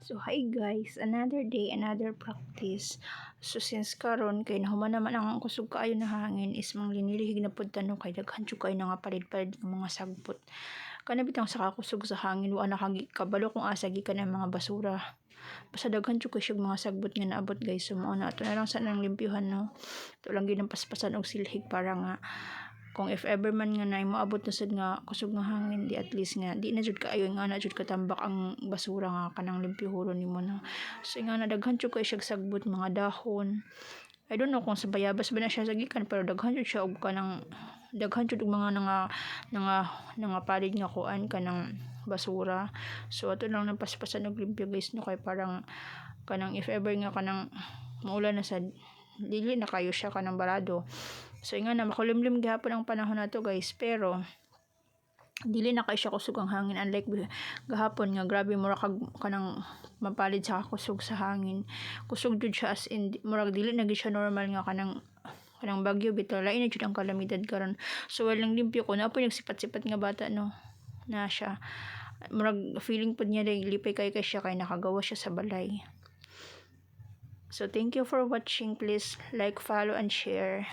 So hi guys, another day, another practice. So since karon kay nahuman naman ang kusog kaayo na hangin is mang linilihig na pud tanong kay daghan jud kay nga palit-palit ng mga sagbot. Kana bitang sa kakusog sa hangin wa na kabalo kung asa gikan ang mga basura. Basta daghan jud kay mga sagbot nga naabot guys. So mao na ato na lang sa nang limpyuhan no. Ito lang gid ang paspasan og silhig para nga kung if ever man nga na maabot na sad nga kusog nga hangin di at least nga di na jud kaayo nga na jud katambak ang basura nga kanang limpyuhon nimo na. So nga nadaghan jud kay siya sagbot mga dahon. I don't know kung sa bayabas ba na siya sagikan pero daghan jud siya og kanang daghan jud og mga nga palig nga kuan kanang basura. So ato lang napaspasan og limpyo guys no kay parang kanang if ever nga kanang maulan na sad dili na kayo siya kanang barado. So nga na makulimlim gihapon ang panahon nato guys pero dili na kay siya kusog ang hangin unlike gahapon nga grabe mura kag kanang mapalid sa kusog sa hangin. Kusog jud siya as in murag dili na gid siya normal nga kanang bagyo bitaw lain na jud ang kalamidad karon. So walang limpyo ko na po nagsipat-sipat nga bata no na siya murag feeling pud niya dai lipay kay siya kay nakagawa siya sa balay. So thank you for watching, please like, follow and share.